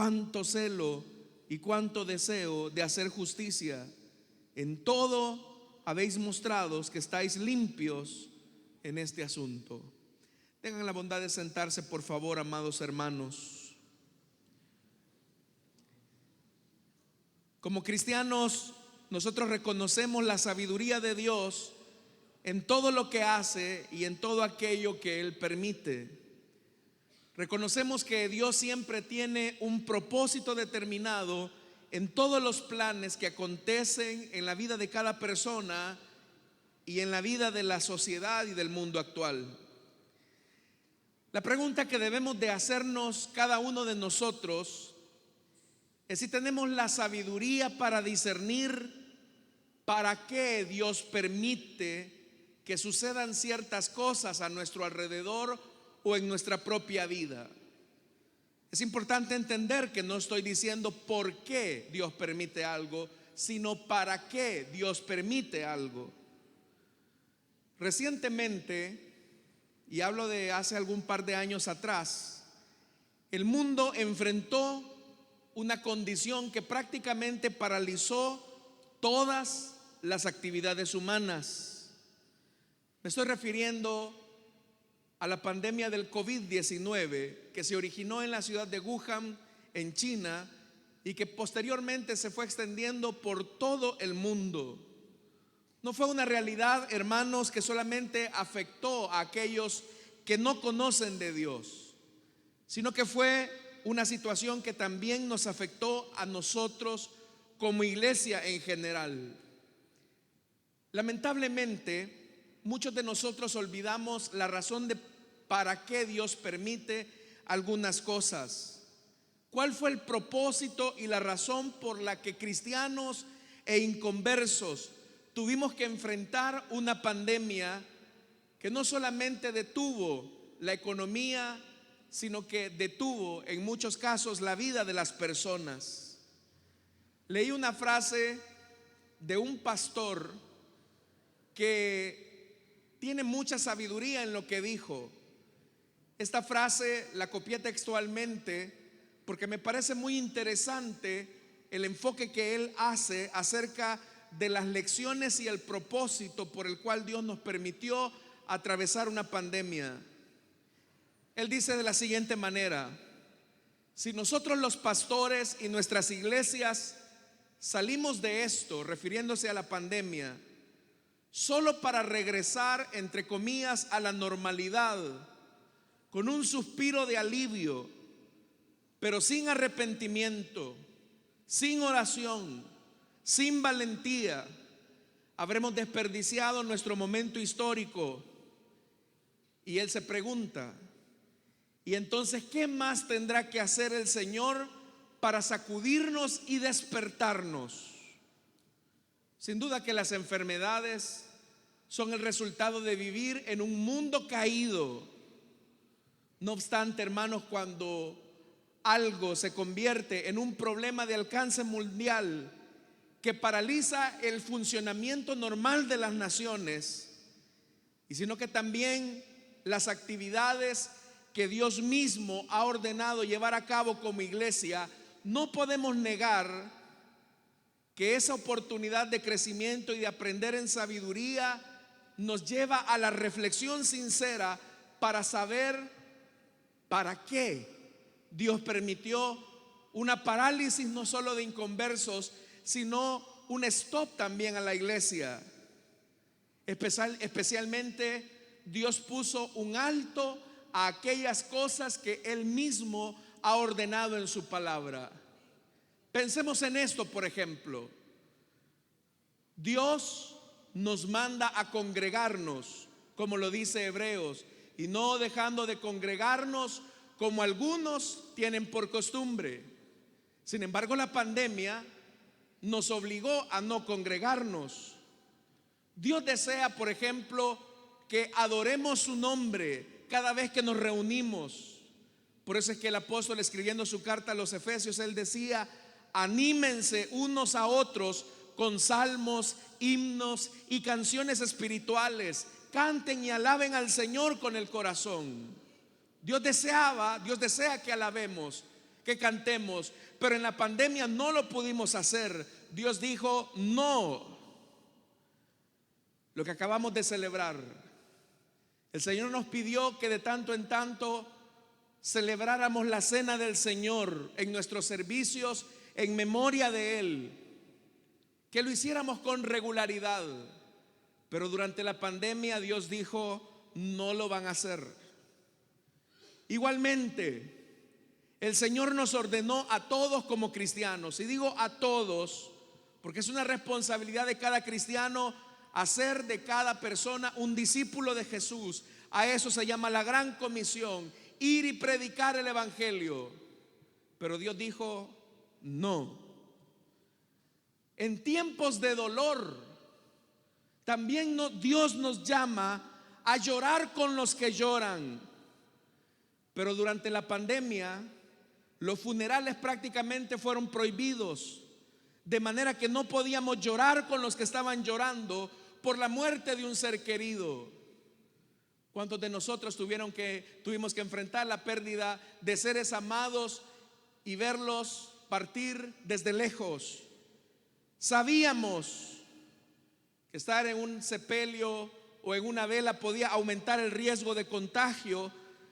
cuánto celo y cuánto deseo de hacer justicia. En todo habéis mostrado que estáis limpios en este asunto. Tengan la bondad de sentarse, por favor, amados hermanos. Como cristianos, nosotros reconocemos la sabiduría de Dios en todo lo que hace y en todo aquello que Él permite. Reconocemos que Dios siempre tiene un propósito determinado en todos los planes que acontecen en la vida de cada persona y en la vida de la sociedad y del mundo actual. La pregunta que debemos de hacernos cada uno de nosotros es si tenemos la sabiduría para discernir para qué Dios permite que sucedan ciertas cosas a nuestro alrededor o en nuestra propia vida. Es importante entender que no estoy diciendo por qué Dios permite algo, sino para qué Dios permite algo. Recientemente, y hablo de hace algún par de años atrás, el mundo enfrentó una condición que prácticamente paralizó todas las actividades humanas. Me estoy refiriendo a la pandemia del COVID-19 que se originó en la ciudad de Wuhan, en China, y que posteriormente se fue extendiendo por todo el mundo. No fue una realidad, hermanos, que solamente afectó a aquellos que no conocen de Dios, sino que fue una situación que también nos afectó a nosotros como iglesia en general. Lamentablemente, muchos de nosotros olvidamos la razón de para qué Dios permite algunas cosas. ¿Cuál fue el propósito y la razón por la que cristianos e inconversos tuvimos que enfrentar una pandemia que no solamente detuvo la economía, sino que detuvo en muchos casos la vida de las personas? Leí una frase de un pastor que tiene mucha sabiduría en lo que dijo. Esta frase la copié textualmente porque me parece muy interesante el enfoque que él hace acerca de las lecciones y el propósito por el cual Dios nos permitió atravesar una pandemia. Él dice de la siguiente manera: si nosotros los pastores y nuestras iglesias salimos de esto, refiriéndose a la pandemia, solo para regresar, entre comillas, a la normalidad, con un suspiro de alivio, pero sin arrepentimiento, sin oración, sin valentía, habremos desperdiciado nuestro momento histórico. Y él se pregunta: ¿y entonces qué más tendrá que hacer el Señor para sacudirnos y despertarnos? Sin duda que las enfermedades son el resultado de vivir en un mundo caído. No obstante, hermanos, cuando algo se convierte en un problema de alcance mundial que paraliza el funcionamiento normal de las naciones, y sino que también las actividades que Dios mismo ha ordenado llevar a cabo como iglesia, no podemos negar que esa oportunidad de crecimiento y de aprender en sabiduría nos lleva a la reflexión sincera para saber para qué Dios permitió una parálisis no solo de inconversos, sino un stop también a la iglesia. Especialmente Dios puso un alto a aquellas cosas que Él mismo ha ordenado en su palabra. Pensemos en esto, por ejemplo. Dios nos manda a congregarnos, como lo dice Hebreos, y no dejando de congregarnos como algunos tienen por costumbre. Sin embargo, la pandemia nos obligó a no congregarnos. Dios desea, por ejemplo, que adoremos su nombre cada vez que nos reunimos. Por eso es que el apóstol, escribiendo su carta a los Efesios, él decía: anímense unos a otros con salmos, himnos y canciones espirituales. Canten y alaben al Señor con el corazón. Dios desea que alabemos, que cantemos, pero en la pandemia no lo pudimos hacer. Dios dijo no. Lo que acabamos de celebrar, el Señor nos pidió que de tanto en tanto celebráramos la cena del Señor en nuestros servicios en memoria de Él, que lo hiciéramos con regularidad. Pero durante la pandemia Dios dijo no lo van a hacer. Igualmente, el Señor nos ordenó a todos como cristianos, y digo a todos porque es una responsabilidad de cada cristiano hacer de cada persona un discípulo de Jesús. A eso se llama la gran comisión, ir y predicar el evangelio. Pero Dios dijo no. En tiempos de dolor también Dios nos llama a llorar con los que lloran. Pero durante la pandemia los funerales prácticamente fueron prohibidos, de manera que no podíamos llorar con los que estaban llorando por la muerte de un ser querido. ¿Cuántos de nosotros tuvimos que enfrentar la pérdida de seres amados y verlos partir desde lejos? Sabíamos que estar en un sepelio o en una vela podía aumentar el riesgo de contagio,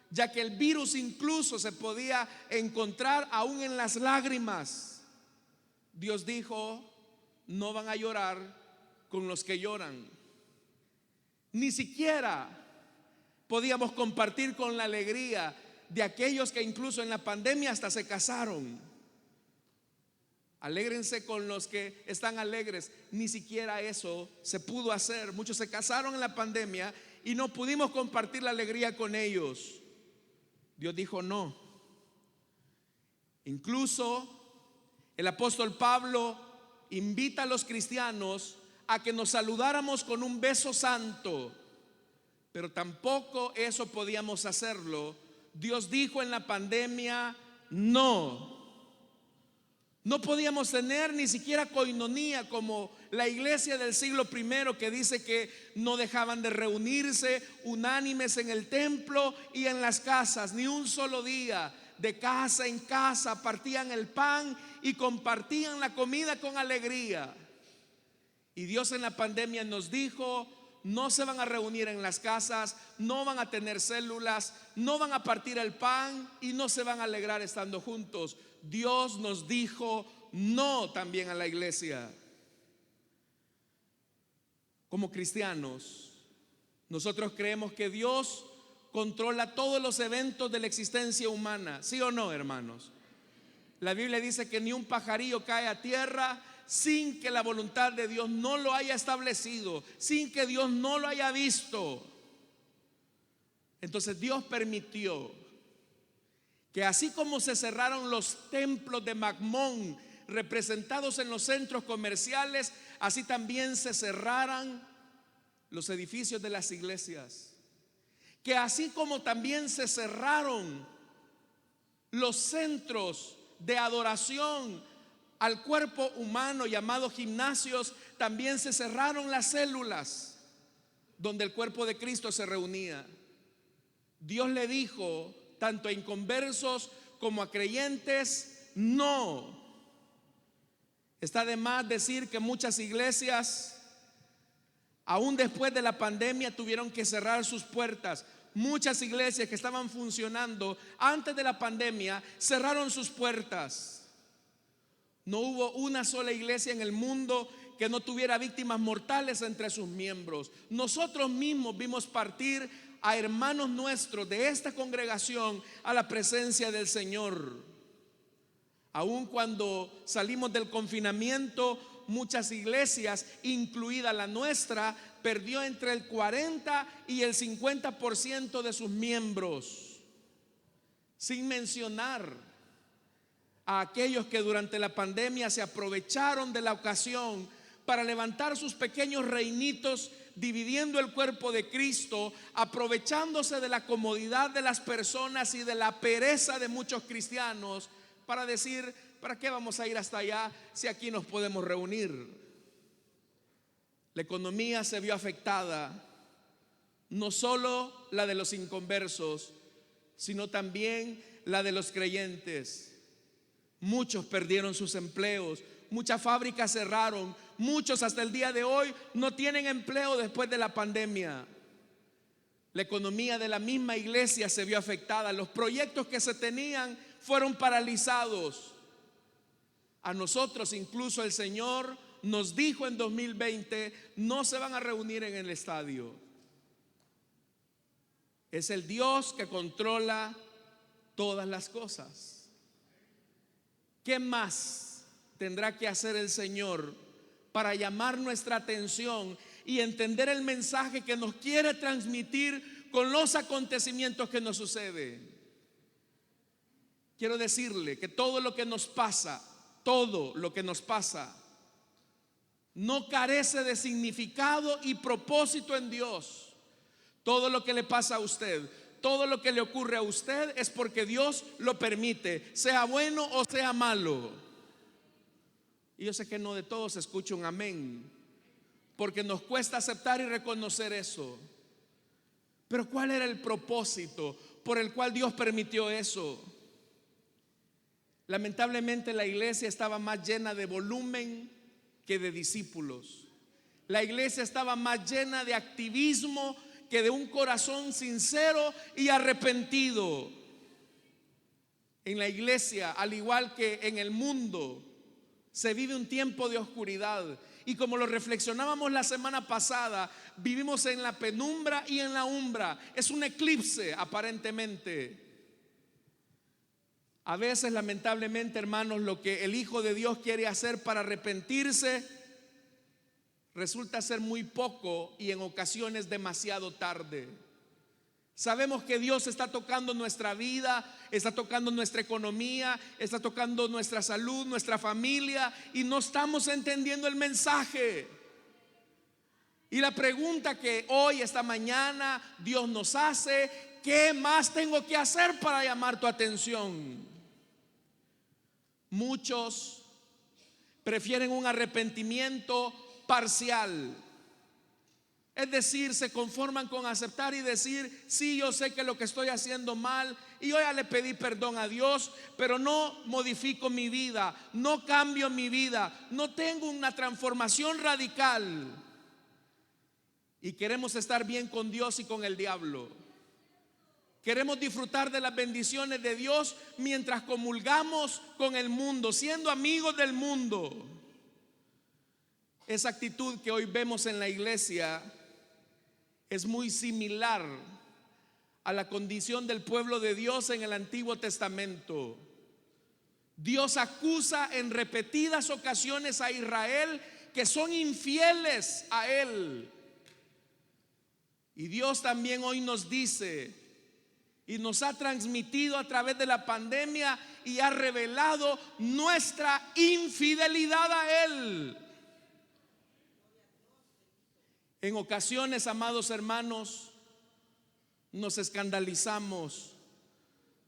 ya que el virus incluso se podía encontrar aún en las lágrimas. Dios dijo, no van a llorar con los que lloran. Ni siquiera podíamos compartir con la alegría de aquellos que incluso en la pandemia hasta se casaron. Alégrense con los que están alegres. Ni siquiera eso se pudo hacer. Muchos se casaron en la pandemia y no pudimos compartir la alegría con ellos. Dios dijo no. Incluso el apóstol Pablo invita a los cristianos a que nos saludáramos con un beso santo, pero tampoco eso podíamos hacerlo. Dios dijo en la pandemia no. No podíamos tener ni siquiera coinonía como la iglesia del siglo I, que dice que no dejaban de reunirse unánimes en el templo y en las casas, ni un solo día. De casa en casa partían el pan y compartían la comida con alegría. Y Dios en la pandemia nos dijo, no se van a reunir en las casas, no van a tener células, no van a partir el pan y no se van a alegrar estando juntos. Dios nos dijo no también a la iglesia. Como cristianos, nosotros creemos que Dios controla todos los eventos de la existencia humana, ¿sí o no, hermanos? La Biblia dice que ni un pajarillo cae a tierra sin que la voluntad de Dios no lo haya establecido, sin que Dios no lo haya visto. Entonces Dios permitió que así como se cerraron los templos de Magmón representados en los centros comerciales, así también se cerraran los edificios de las iglesias. Que así como también se cerraron los centros de adoración al cuerpo humano llamados gimnasios, también se cerraron las células donde el cuerpo de Cristo se reunía. Dios le dijo tanto a inconversos como a creyentes no. Está de más decir que muchas iglesias, aún después de la pandemia, tuvieron que cerrar sus puertas. Muchas iglesias que estaban funcionando antes de la pandemia cerraron sus puertas. No hubo una sola iglesia en el mundo que no tuviera víctimas mortales entre sus miembros. Nosotros mismos vimos partir a hermanos nuestros de esta congregación a la presencia del Señor. Aun cuando salimos del confinamiento, muchas iglesias, incluida la nuestra, perdió entre el 40 y el 50% de sus miembros, sin mencionar a aquellos que durante la pandemia se aprovecharon de la ocasión para levantar sus pequeños reinitos, dividiendo el cuerpo de Cristo, aprovechándose de la comodidad de las personas y de la pereza de muchos cristianos para decir, ¿para qué vamos a ir hasta allá si aquí nos podemos reunir? La economía se vio afectada, no solo la de los inconversos, sino también la de los creyentes. Muchos perdieron sus empleos, muchas fábricas cerraron, muchos hasta el día de hoy no tienen empleo después de la pandemia. La economía de la misma iglesia se vio afectada, los proyectos que se tenían fueron paralizados. A nosotros incluso el Señor nos dijo en 2020, no se van a reunir en el estadio. Es el Dios que controla todas las cosas. ¿Qué más tendrá que hacer el Señor para llamar nuestra atención y entender el mensaje que nos quiere transmitir con los acontecimientos que nos suceden? Quiero decirle que todo lo que nos pasa, no carece de significado y propósito en Dios. Todo lo que le pasa a usted, todo lo que le ocurre a usted es porque Dios lo permite, sea bueno o sea malo. Y yo sé que no de todos se escucha un amén, porque nos cuesta aceptar y reconocer eso. Pero ¿cuál era el propósito por el cual Dios permitió eso? Lamentablemente la iglesia estaba más llena de volumen que de discípulos. La iglesia estaba más llena de activismo que de un corazón sincero y arrepentido. En la iglesia, al igual que en el mundo, se vive un tiempo de oscuridad. Y como lo reflexionábamos la semana pasada, vivimos en la penumbra y en la umbra. Es un eclipse aparentemente. A veces, lamentablemente, hermanos, lo que el Hijo de Dios quiere hacer para arrepentirse resulta ser muy poco y en ocasiones demasiado tarde. Sabemos que Dios está tocando nuestra vida, está tocando nuestra economía, está tocando nuestra salud, nuestra familia, y no estamos entendiendo el mensaje. Y la pregunta que hoy, esta mañana, Dios nos hace: ¿qué más tengo que hacer para llamar tu atención? Muchos prefieren un arrepentimiento parcial. Es decir, se conforman con aceptar y decir: sí, yo sé que lo que estoy haciendo mal y yo ya le pedí perdón a Dios, pero no modifico mi vida, no cambio mi vida, no tengo una transformación radical. Y queremos estar bien con Dios y con el diablo. Queremos disfrutar de las bendiciones de Dios mientras comulgamos con el mundo, siendo amigos del mundo. Esa actitud que hoy vemos en la iglesia es muy similar a la condición del pueblo de Dios en el Antiguo Testamento. Dios acusa en repetidas ocasiones a Israel que son infieles a Él. Y Dios también hoy nos dice y nos ha transmitido a través de la pandemia y ha revelado nuestra infidelidad a Él. En ocasiones, amados hermanos, nos escandalizamos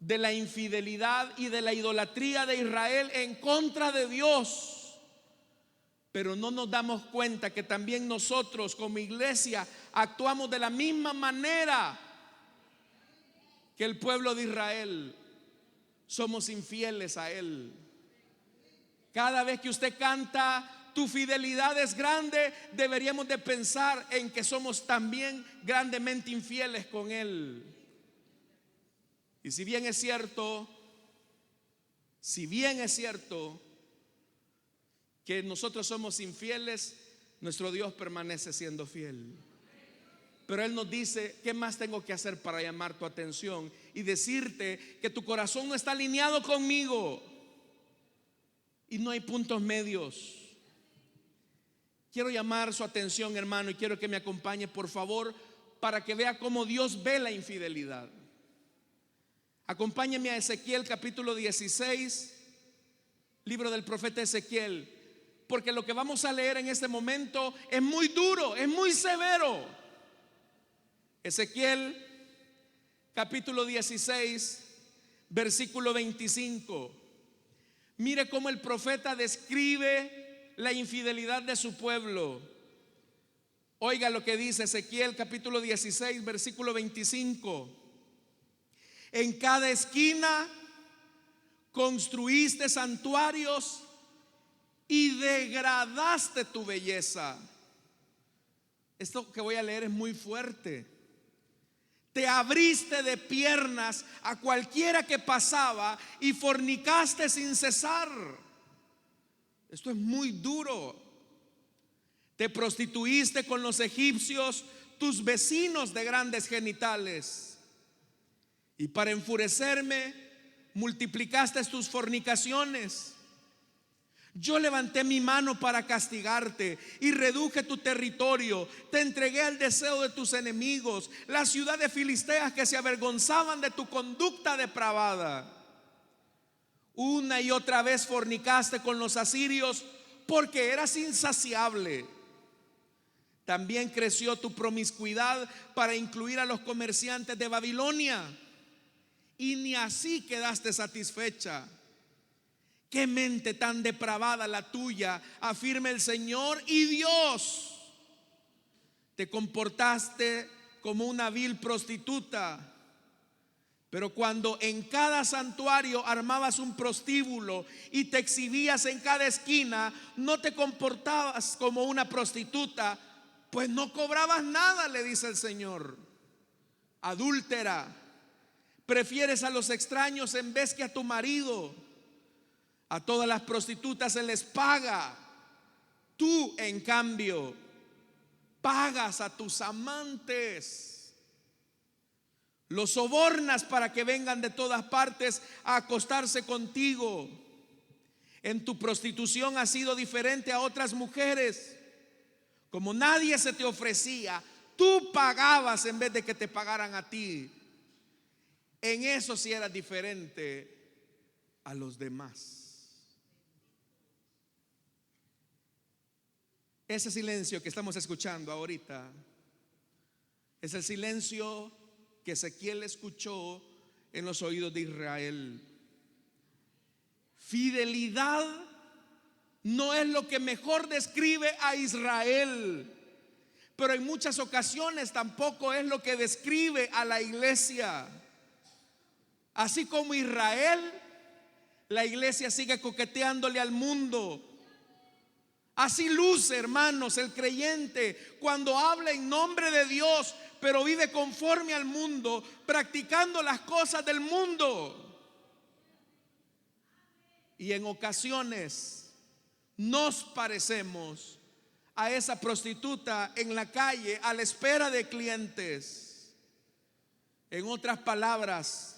de la infidelidad y de la idolatría de Israel en contra de Dios, pero no nos damos cuenta que también nosotros como iglesia actuamos de la misma manera que el pueblo de Israel. Somos infieles a Él. Cada vez que usted canta "tu fidelidad es grande", deberíamos de pensar en que somos también grandemente infieles con Él. Y si bien es cierto que nosotros somos infieles, nuestro Dios permanece siendo fiel. Pero Él nos dice: ¿qué más tengo que hacer para llamar tu atención y decirte que tu corazón no está alineado conmigo? Y no hay puntos medios. Quiero llamar su atención, hermano, y quiero que me acompañe, por favor, para que vea cómo Dios ve la infidelidad. Acompáñeme a Ezequiel capítulo 16, libro del profeta Ezequiel, porque lo que vamos a leer en este momento es muy duro, es muy severo. Ezequiel capítulo 16, versículo 25. Mire cómo el profeta describe la infidelidad de su pueblo. Oiga lo que dice Ezequiel capítulo 16, versículo 25. En cada esquina construiste santuarios y degradaste tu belleza. Esto que voy a leer es muy fuerte. Te abriste de piernas a cualquiera que pasaba y fornicaste sin cesar. Esto es muy duro. Te prostituiste con los egipcios, tus vecinos de grandes genitales. Y para enfurecerme, multiplicaste tus fornicaciones. Yo levanté mi mano para castigarte y reduje tu territorio. Te entregué al deseo de tus enemigos, las ciudades filisteas que se avergonzaban de tu conducta depravada. Una y otra vez fornicaste con los asirios porque eras insaciable. También creció tu promiscuidad para incluir a los comerciantes de Babilonia. Y ni así quedaste satisfecha. Qué mente tan depravada la tuya, afirma el Señor y Dios. Te comportaste como una vil prostituta. Pero cuando en cada santuario armabas un prostíbulo y te exhibías en cada esquina, no te comportabas como una prostituta, pues no cobrabas nada, le dice el Señor. Adúltera, prefieres a los extraños en vez que a tu marido. A todas las prostitutas se les paga. Tú, en cambio, pagas a tus amantes. Los sobornas para que vengan de todas partes a acostarse contigo. En tu prostitución has sido diferente a otras mujeres. Como nadie se te ofrecía, tú pagabas en vez de que te pagaran a ti. En eso sí eras diferente a los demás. Ese silencio que estamos escuchando ahorita es el silencio que Ezequiel escuchó en los oídos de Israel. Fidelidad no es lo que mejor describe a Israel, pero en muchas ocasiones tampoco es lo que describe a la iglesia. Así como Israel, la iglesia sigue coqueteándole al mundo. Así luce, hermanos, el creyente cuando habla en nombre de Dios, pero vive conforme al mundo, practicando las cosas del mundo. Y en ocasiones nos parecemos a esa prostituta en la calle a la espera de clientes. En otras palabras,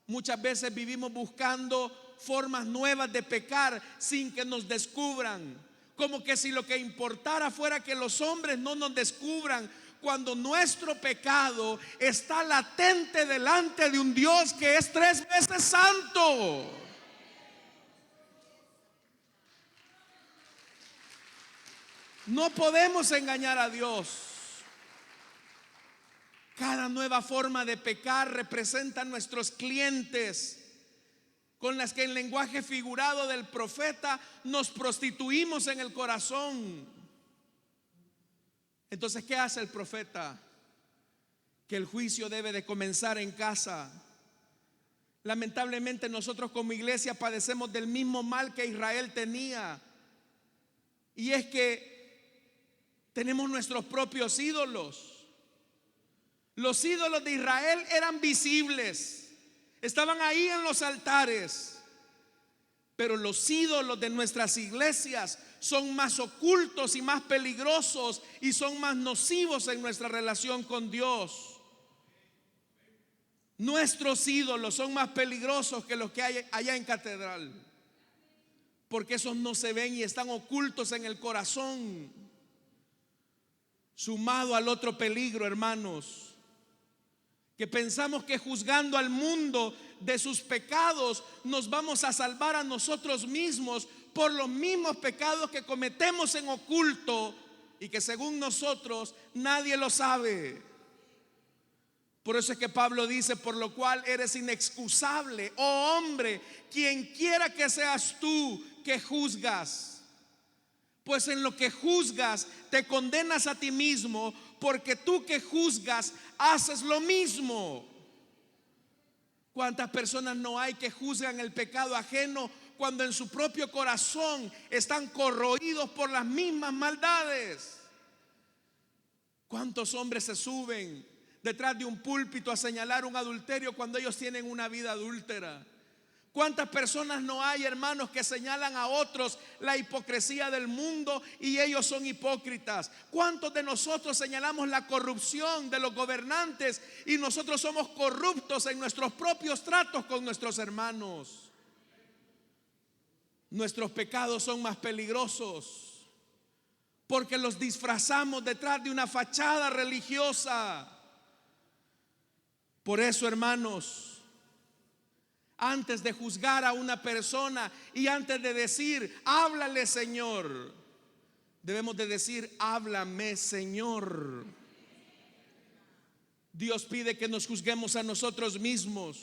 muchas veces vivimos buscando formas nuevas de pecar sin que nos descubran. Como que si lo que importara fuera que los hombres no nos descubran, cuando nuestro pecado está latente delante de un Dios que es 3 veces santo. No podemos engañar a Dios. Cada nueva forma de pecar representa a nuestros clientes, con las que en lenguaje figurado del profeta nos prostituimos en el corazón. Entonces, ¿qué hace el profeta? Que el juicio debe de comenzar en casa. Lamentablemente nosotros como iglesia padecemos del mismo mal que Israel tenía. Y es que tenemos nuestros propios ídolos. Los ídolos de Israel eran visibles. Estaban ahí en los altares. Pero los ídolos de nuestras iglesias son más ocultos y más peligrosos y son más nocivos en nuestra relación con Dios. Nuestros ídolos son más peligrosos que los que hay allá en catedral, porque esos no se ven y están ocultos en el corazón. Sumado al otro peligro, hermanos, que pensamos que juzgando al mundo de sus pecados nos vamos a salvar a nosotros mismos por los mismos pecados que cometemos en oculto y que según nosotros nadie lo sabe. Por eso es que Pablo dice: por lo cual eres inexcusable, oh hombre, quien quiera que seas tú que juzgas. Pues en lo que juzgas te condenas a ti mismo, porque tú que juzgas haces lo mismo. ¿Cuántas personas no hay que juzgan el pecado ajeno cuando en su propio corazón están corroídos por las mismas maldades? ¿Cuántos hombres se suben detrás de un púlpito a señalar un adulterio cuando ellos tienen una vida adúltera? ¿Cuántas personas no hay, hermanos, que señalan a otros la hipocresía del mundo y ellos son hipócritas? ¿Cuántos de nosotros señalamos la corrupción de los gobernantes y nosotros somos corruptos en nuestros propios tratos con nuestros hermanos? Nuestros pecados son más peligrosos porque los disfrazamos detrás de una fachada religiosa. Por eso, hermanos, antes de juzgar a una persona y antes de decir, háblale, Señor, debemos de decir, háblame, Señor. Dios pide que nos juzguemos a nosotros mismos,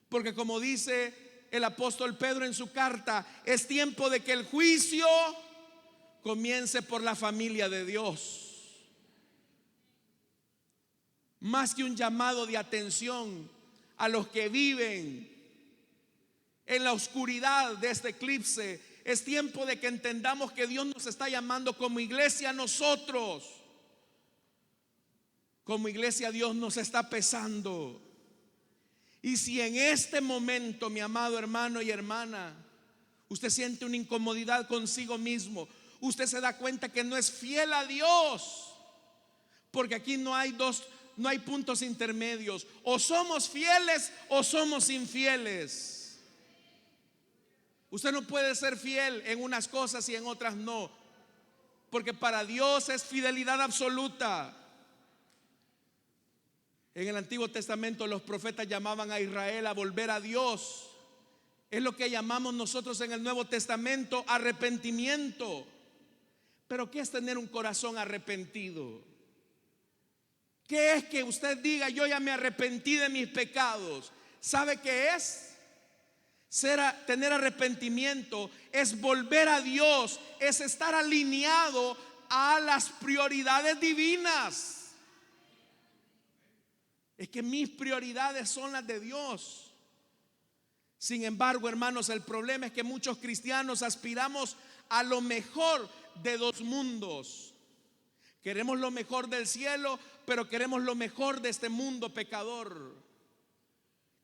porque como dice el apóstol Pedro en su carta, es tiempo de que el juicio comience por la familia de Dios. Más que un llamado de atención a los que viven en la oscuridad de este eclipse, es tiempo de que entendamos que Dios nos está llamando como iglesia a nosotros. Como iglesia Dios nos está pesando. Y si en este momento, mi amado hermano y hermana, usted siente una incomodidad consigo mismo, usted se da cuenta que no es fiel a Dios, porque aquí no hay puntos intermedios. O somos fieles o somos infieles. Usted no puede ser fiel en unas cosas y en otras no, porque para Dios es fidelidad absoluta. En el Antiguo Testamento los profetas llamaban a Israel a volver a Dios. Es lo que llamamos nosotros en el Nuevo Testamento arrepentimiento. Pero ¿qué es tener un corazón arrepentido? ¿Qué es que usted diga, yo ya me arrepentí de mis pecados? ¿Sabe qué es? Tener arrepentimiento es volver a Dios, es estar alineado a las prioridades divinas. Es que mis prioridades son las de Dios. Sin embargo, hermanos, el problema es que muchos cristianos aspiramos a lo mejor de dos mundos. Queremos lo mejor del cielo, pero queremos lo mejor de este mundo pecador.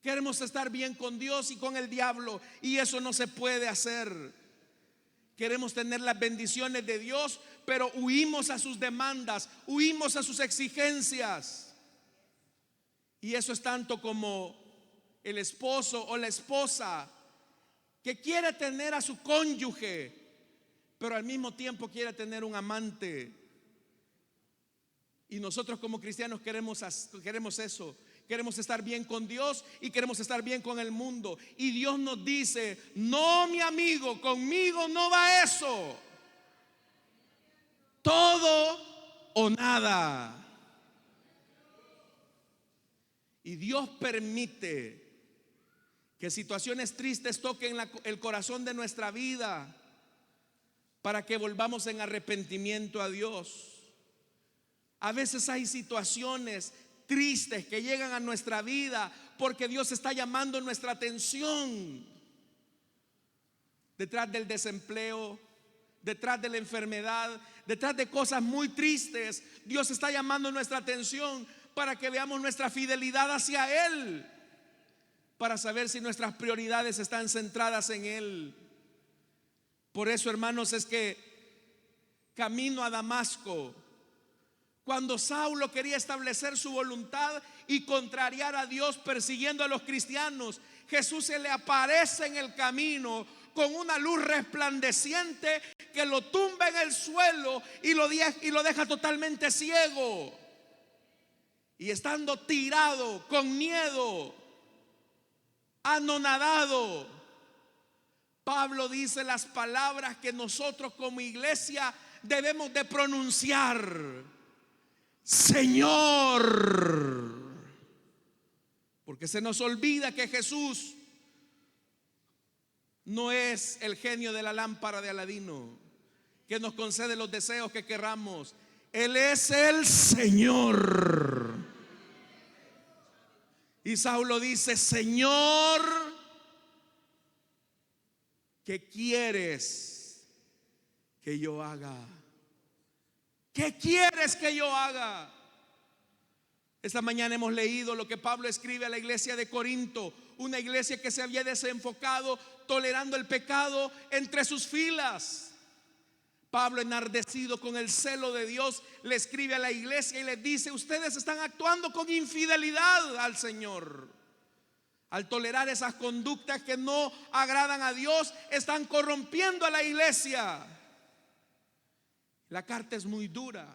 Queremos estar bien con Dios y con el diablo, y eso no se puede hacer. Queremos tener las bendiciones de Dios, pero huimos a sus demandas, huimos a sus exigencias. Y eso es tanto como el esposo o la esposa que quiere tener a su cónyuge, pero al mismo tiempo quiere tener un amante. Y nosotros como cristianos queremos eso. Queremos estar bien con Dios y queremos estar bien con el mundo. Y Dios nos dice, no, mi amigo, conmigo no va eso. Todo o nada. Y Dios permite que situaciones tristes toquen el corazón de nuestra vida para que volvamos en arrepentimiento a Dios. A veces hay situaciones tristes que llegan a nuestra vida porque Dios está llamando nuestra atención. Detrás del desempleo, detrás de la enfermedad, detrás de cosas muy tristes, Dios está llamando nuestra atención para que veamos nuestra fidelidad hacia Él, para saber si nuestras prioridades están centradas en Él. Por eso, hermanos, es que camino a Damasco, cuando Saulo quería establecer su voluntad y contrariar a Dios persiguiendo a los cristianos, Jesús se le aparece en el camino con una luz resplandeciente que lo tumba en el suelo y lo deja totalmente ciego. Y estando tirado, con miedo, anonadado, Pablo dice las palabras que nosotros como iglesia debemos de pronunciar: Señor. Porque se nos olvida que Jesús no es el genio de la lámpara de Aladino que nos concede los deseos que querramos. Él es el Señor. Y Saulo dice: Señor, ¿qué quieres que yo haga? ¿Qué quieres que yo haga? Esta mañana hemos leído lo que Pablo escribe a la iglesia de Corinto, una iglesia que se había desenfocado, tolerando el pecado entre sus filas. Pablo, enardecido con el celo de Dios, le escribe a la iglesia y le dice: ustedes están actuando con infidelidad al Señor. Al tolerar esas conductas que no agradan a Dios, están corrompiendo a la iglesia. La carta es muy dura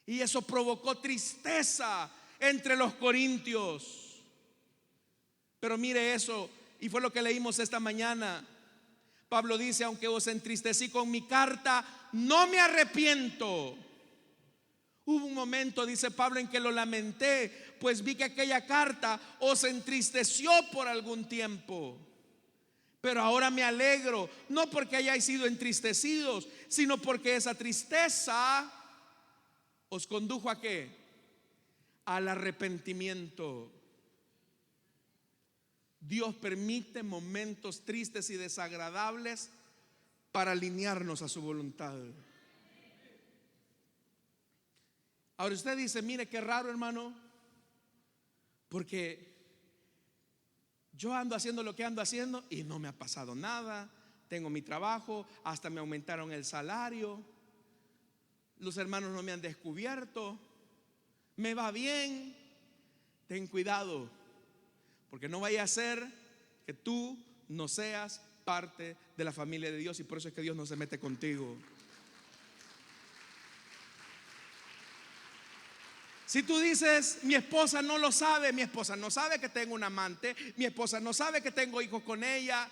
y eso provocó tristeza entre los corintios. Pero mire eso, y fue lo que leímos esta mañana. Pablo dice: aunque os entristecí con mi carta, no me arrepiento. Hubo un momento, dice Pablo, en que lo lamenté, pues vi que aquella carta os entristeció por algún tiempo. Pero ahora me alegro, no porque hayáis sido entristecidos, sino porque esa tristeza os condujo ¿a qué? Al arrepentimiento. Dios permite momentos tristes y desagradables para alinearnos a su voluntad. Ahora usted dice: mire qué raro, hermano, porque yo ando haciendo lo que ando haciendo y no me ha pasado nada. Tengo mi trabajo, hasta me aumentaron el salario, los hermanos no me han descubierto, me va bien. Ten cuidado, porque no vaya a ser que tú no seas parte de la familia de Dios, y por eso es que Dios no se mete contigo. Si tú dices: mi esposa no lo sabe, mi esposa no sabe que tengo un amante, mi esposa no sabe que tengo hijos con ella,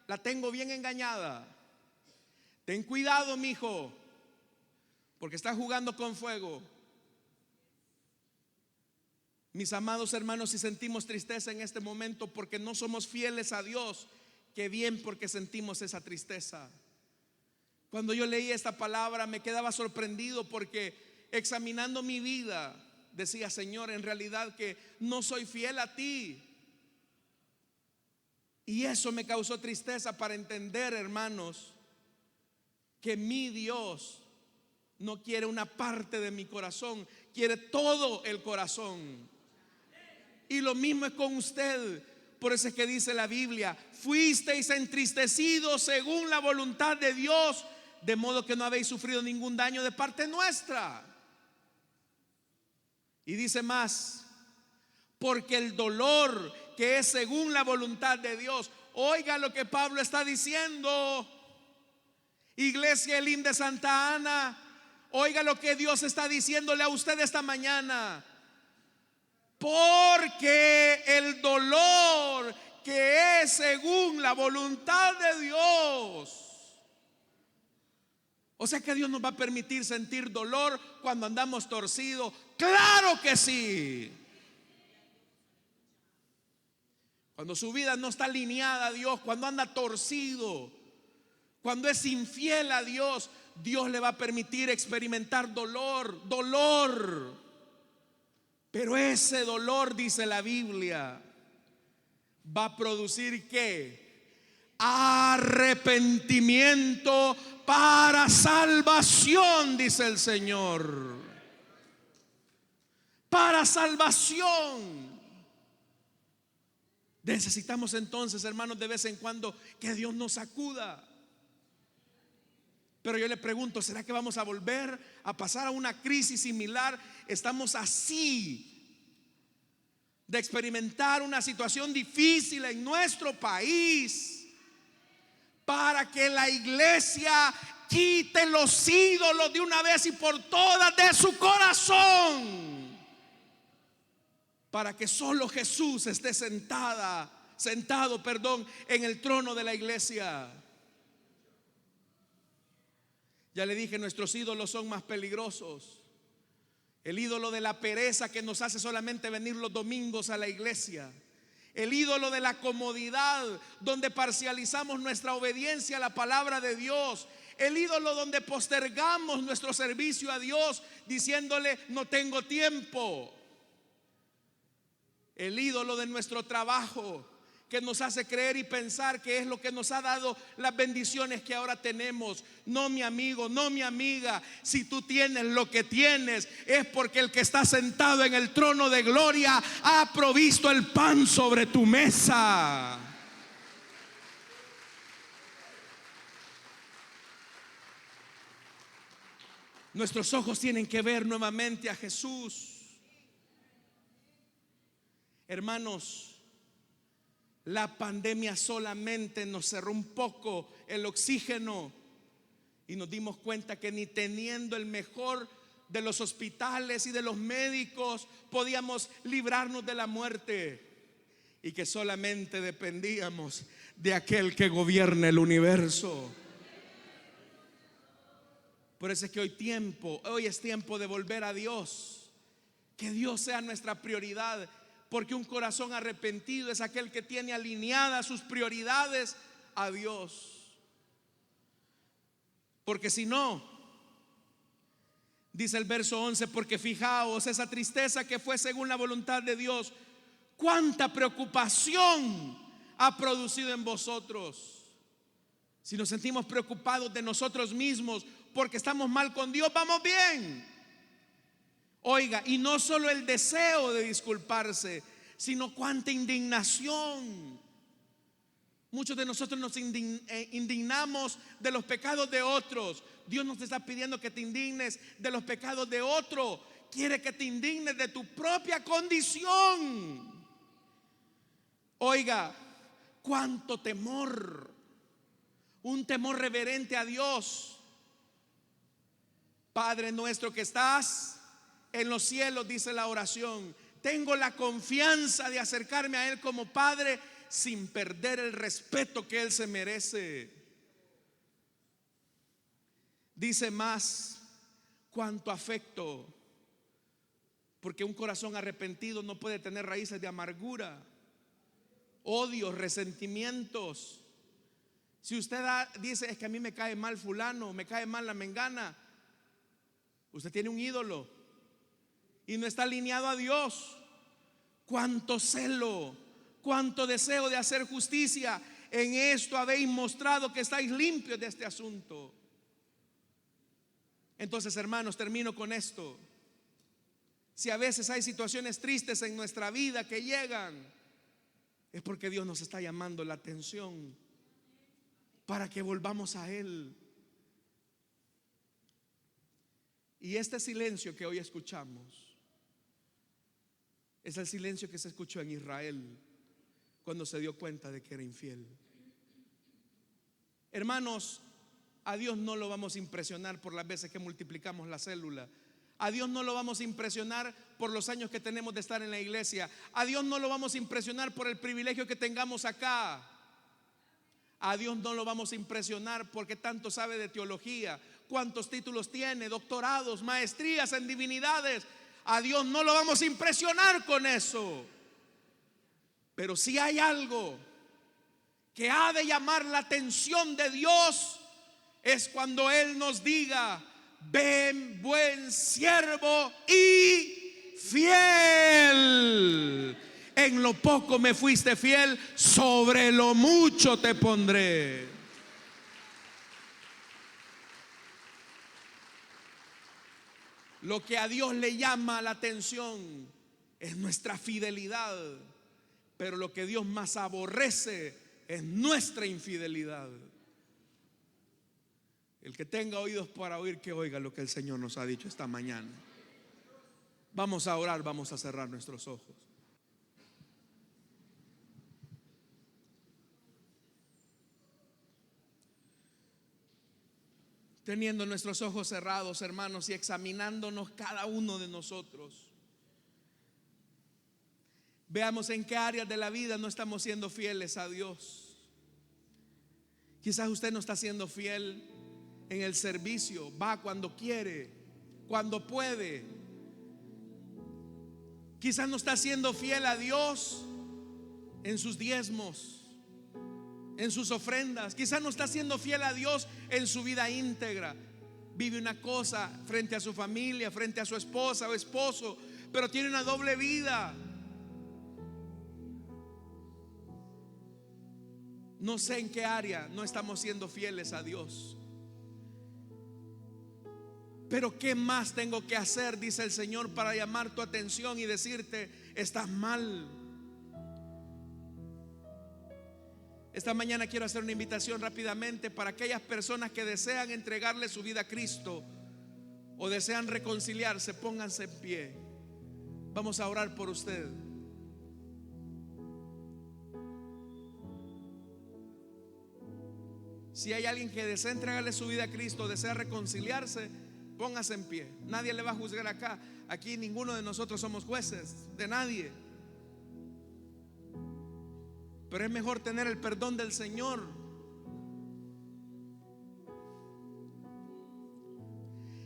la tengo bien engañada. Ten cuidado, mi hijo, porque estás jugando con fuego. Mis amados hermanos, si sentimos tristeza en este momento porque no somos fieles a Dios, qué bien, porque sentimos esa tristeza. Cuando yo leí esta palabra me quedaba sorprendido, porque examinando mi vida decía: Señor, en realidad que no soy fiel a ti. Y eso me causó tristeza para entender, hermanos, que mi Dios no quiere una parte de mi corazón, quiere todo el corazón. Y lo mismo es con usted. Por eso es que dice la Biblia: fuisteis entristecidos según la voluntad de Dios, de modo que no habéis sufrido ningún daño de parte nuestra. Y dice más: porque el dolor que es según la voluntad de Dios. Oiga lo que Pablo está diciendo, Iglesia Elim de Santa Ana. Oiga lo que Dios está diciéndole a usted esta mañana. Porque el dolor que es según la voluntad de Dios. O sea que Dios nos va a permitir sentir dolor cuando andamos torcidos. Claro que sí. Cuando su vida no está alineada a Dios, cuando anda torcido, cuando es infiel a Dios, Dios le va a permitir experimentar dolor. Pero ese dolor, dice la Biblia, va a producir ¿qué? Arrepentimiento para salvación, dice el Señor. Para salvación. Necesitamos entonces, hermanos, de vez en cuando que Dios nos sacuda. Pero yo le pregunto: ¿será que vamos a volver a pasar a una crisis similar? Estamos así de experimentar una situación difícil en nuestro país, para que la iglesia quite los ídolos de una vez y por todas de su corazón, para que solo Jesús esté sentado en el trono de la iglesia. Ya le dije, nuestros ídolos son más peligrosos. El ídolo de la pereza, que nos hace solamente venir los domingos a la iglesia. El ídolo de la comodidad, donde parcializamos nuestra obediencia a la palabra de Dios. El ídolo donde postergamos nuestro servicio a Dios diciéndole: no tengo tiempo. el ídolo de nuestro trabajo, que nos hace creer y pensar que es lo que nos ha dado las bendiciones que ahora tenemos. No, mi amigo, no, mi amiga, si tú tienes lo que tienes, es porque el que está sentado en el trono de gloria ha provisto el pan sobre tu mesa. Nuestros ojos tienen que ver nuevamente a Jesús. Hermanos, la pandemia solamente nos cerró un poco el oxígeno y nos dimos cuenta que ni teniendo el mejor de los hospitales y de los médicos podíamos librarnos de la muerte, y que solamente dependíamos de aquel que gobierna el universo. Por eso es que hoy es tiempo de volver a Dios, que Dios sea nuestra prioridad. Porque un corazón arrepentido es aquel que tiene alineadas sus prioridades a Dios. Porque si no, dice el verso 11, porque fijaos, esa tristeza que fue según la voluntad de Dios, cuánta preocupación ha producido en vosotros. Si nos sentimos preocupados de nosotros mismos porque estamos mal con Dios, vamos bien. Oiga, y no solo el deseo de disculparse, sino cuánta indignación. Muchos de nosotros nos indignamos de los pecados de otros. Dios nos está pidiendo que te indignes de los pecados de otro. Quiere que te indignes de tu propia condición. Oiga, cuánto temor. Un temor reverente a Dios. Padre nuestro que estás en los cielos, dice la oración, tengo la confianza de acercarme a Él como Padre sin perder el respeto que Él se merece. Dice más, cuánto afecto, porque un corazón arrepentido no puede tener raíces de amargura, odios, resentimientos. Si usted dice, es que a mí me cae mal fulano, me cae mal la mengana, usted tiene un ídolo y no está alineado a Dios. Cuánto celo, cuánto deseo de hacer justicia. En esto habéis mostrado que estáis limpios de este asunto. Entonces, hermanos, termino con esto. Si a veces hay situaciones tristes en nuestra vida que llegan, es porque Dios nos está llamando la atención para que volvamos a Él. Y este silencio que hoy escuchamos es el silencio que se escuchó en Israel cuando se dio cuenta de que era infiel. Hermanos, a Dios no lo vamos a impresionar por las veces que multiplicamos la célula. A Dios no lo vamos a impresionar por los años que tenemos de estar en la iglesia. A Dios no lo vamos a impresionar por el privilegio que tengamos acá. A Dios no lo vamos a impresionar porque tanto sabe de teología, cuántos títulos tiene, doctorados, maestrías en divinidades. A Dios no lo vamos a impresionar con eso. Pero si hay algo que ha de llamar la atención de Dios, es cuando Él nos diga: ven, buen siervo y fiel. En lo poco me fuiste fiel, sobre lo mucho te pondré. Lo que a Dios le llama la atención es nuestra fidelidad, pero lo que Dios más aborrece es nuestra infidelidad. El que tenga oídos para oír, que oiga lo que el Señor nos ha dicho esta mañana. Vamos a orar, vamos a cerrar nuestros ojos. Teniendo nuestros ojos cerrados, hermanos, y examinándonos cada uno de nosotros, veamos en qué áreas de la vida no estamos siendo fieles a Dios. Quizás usted no está siendo fiel en el servicio, va cuando quiere, cuando puede. Quizás no está siendo fiel a Dios en sus diezmos, en sus ofrendas. Quizás no está siendo fiel a Dios en su vida íntegra. Vive una cosa frente a su familia, frente a su esposa o esposo, pero tiene una doble vida. No sé en qué área no estamos siendo fieles a Dios. Pero ¿qué más tengo que hacer? Dice el Señor, para llamar tu atención y decirte: estás mal. Esta mañana quiero hacer una invitación rápidamente para aquellas personas que desean entregarle su vida a Cristo o desean reconciliarse. Pónganse en pie. Vamos a orar por usted. Si hay alguien que desea entregarle su vida a Cristo, desea reconciliarse, póngase en pie. Nadie le va a juzgar acá. Aquí ninguno de nosotros somos jueces de nadie. Pero es mejor tener el perdón del Señor.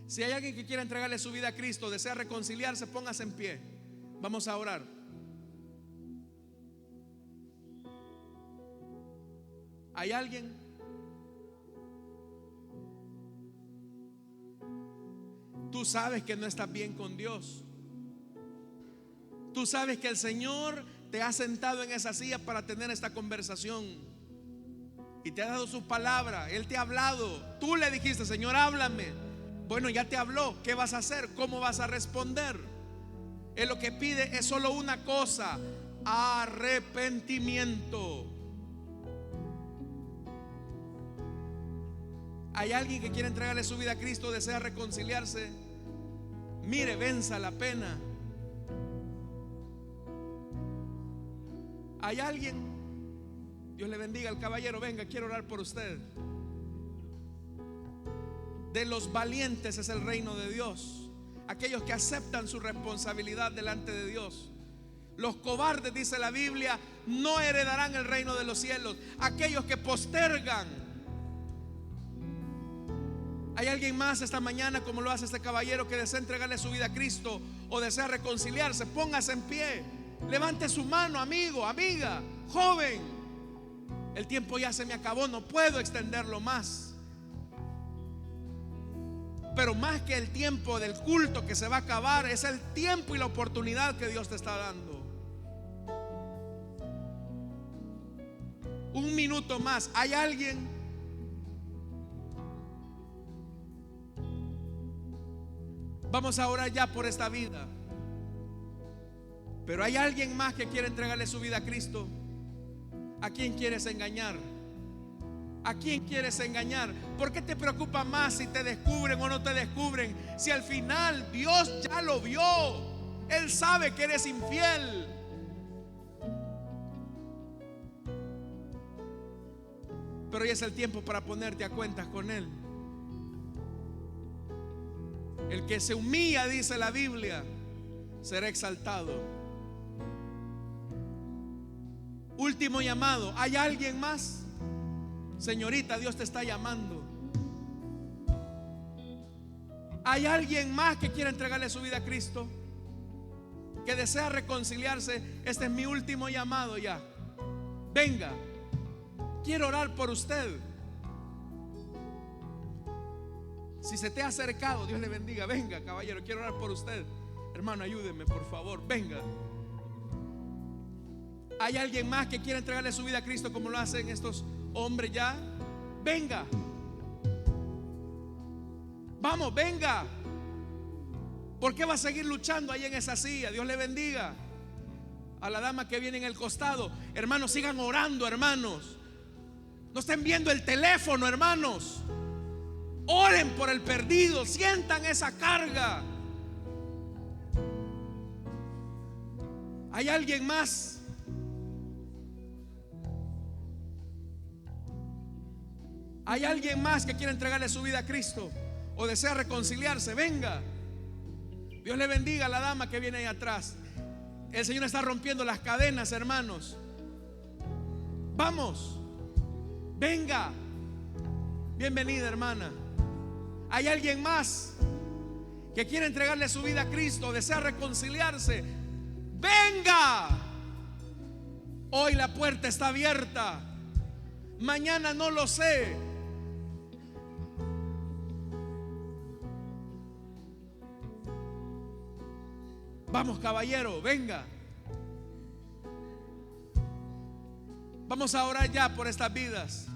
Si hay alguien que quiera entregarle su vida a Cristo, desea reconciliarse, póngase en pie. Vamos a orar. ¿Hay alguien? Tú sabes que no estás bien con Dios. Tú sabes que el Señor te ha sentado en esa silla para tener esta conversación y te ha dado su palabra. Él te ha hablado. Tú le dijiste: Señor, háblame. Bueno, ya te habló. ¿Qué vas a hacer? ¿Cómo vas a responder? Él lo que pide es solo una cosa: arrepentimiento. ¿Hay alguien que quiere entregarle su vida a Cristo, desea reconciliarse? Mire, venza la pena. ¿Hay alguien? Dios le bendiga al caballero. Venga, quiero orar por usted. De los valientes es el reino de Dios, aquellos que aceptan su responsabilidad delante de Dios. Los cobardes, dice la Biblia, no heredarán el reino de los cielos. Aquellos que postergan. ¿Hay alguien más esta mañana, como lo hace este caballero, que desea entregarle su vida a Cristo o desea reconciliarse? Póngase en pie. Levante su mano, amigo, amiga, joven. El tiempo ya se me acabó, no puedo extenderlo más. Pero más que el tiempo del culto que se va a acabar, es el tiempo y la oportunidad que Dios te está dando. Un minuto más. ¿Hay alguien? Vamos a orar ya por esta vida. Pero hay alguien más que quiere entregarle su vida a Cristo. ¿A quién quieres engañar? ¿A quién quieres engañar? ¿Por qué te preocupa más si te descubren o no te descubren? Si al final Dios ya lo vio. Él sabe que eres infiel. Pero hoy es el tiempo para ponerte a cuentas con Él. El que se humilla, dice la Biblia, será exaltado. Último llamado. ¿Hay alguien más? Señorita, Dios te está llamando. ¿Hay alguien más que quiera entregarle su vida a Cristo, que desea reconciliarse? Este es mi último llamado ya. Venga, quiero orar por usted. Si se te ha acercado, Dios le bendiga. Venga, caballero, quiero orar por usted. Hermano, ayúdeme, por favor. Venga. ¿Hay alguien más que quiera entregarle su vida a Cristo como lo hacen estos hombres ya? Venga. Vamos, venga. ¿Por qué va a seguir luchando ahí en esa silla? Dios le bendiga. A la dama que viene en el costado. Hermanos, sigan orando, hermanos. No estén viendo el teléfono, hermanos. Oren por el perdido. Sientan esa carga. ¿Hay alguien más? ¿Hay alguien más que quiere entregarle su vida a Cristo o desea reconciliarse? Venga. Dios le bendiga a la dama que viene ahí atrás. El Señor está rompiendo las cadenas, hermanos. Vamos. Venga. Bienvenida, hermana. ¿Hay alguien más que quiere entregarle su vida a Cristo, desea reconciliarse? Venga. Hoy la puerta está abierta. Mañana no lo sé. Vamos, caballero, venga. Vamos a orar ya por estas vidas.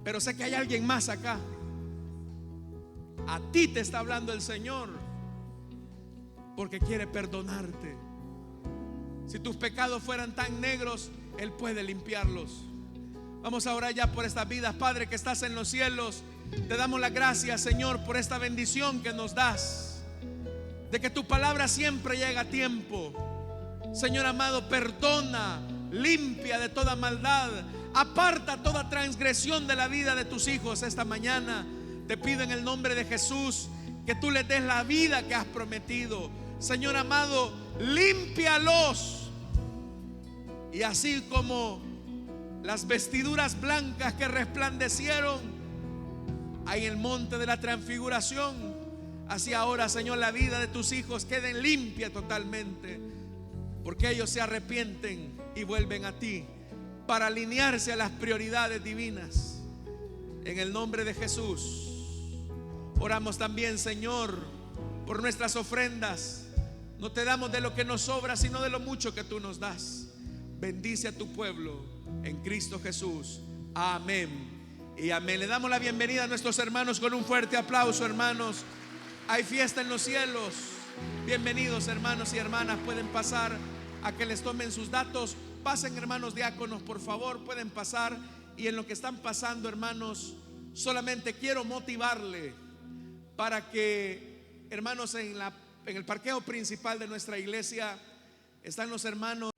Pero sé que hay alguien más acá. A ti te está hablando el Señor, porque quiere perdonarte. Si tus pecados fueran tan negros, Él puede limpiarlos. Vamos a orar ya por estas vidas. Padre que estás en los cielos, te damos las gracias, Señor, por esta bendición que nos das, de que tu palabra siempre llega a tiempo. Señor amado, perdona, limpia de toda maldad, aparta toda transgresión de la vida de tus hijos esta mañana. Te pido en el nombre de Jesús que tú les des la vida que has prometido. Señor amado, límpialos. Y así como las vestiduras blancas que resplandecieron ahí en el monte de la transfiguración, así ahora, Señor, la vida de tus hijos queden limpia totalmente, porque ellos se arrepienten y vuelven a ti para alinearse a las prioridades divinas. En el nombre de Jesús. Oramos también, Señor, por nuestras ofrendas. No te damos de lo que nos sobra, sino de lo mucho que tú nos das. Bendice a tu pueblo en Cristo Jesús. Amén y amén. Le damos la bienvenida a nuestros hermanos con un fuerte aplauso, hermanos. Hay fiesta en los cielos. Bienvenidos, hermanos y hermanas. Pueden pasar a que les tomen sus datos. Pasen, hermanos diáconos, por favor, pueden pasar. Y en lo que están pasando, hermanos, solamente quiero motivarle para que, hermanos, en el parqueo principal de nuestra iglesia están los hermanos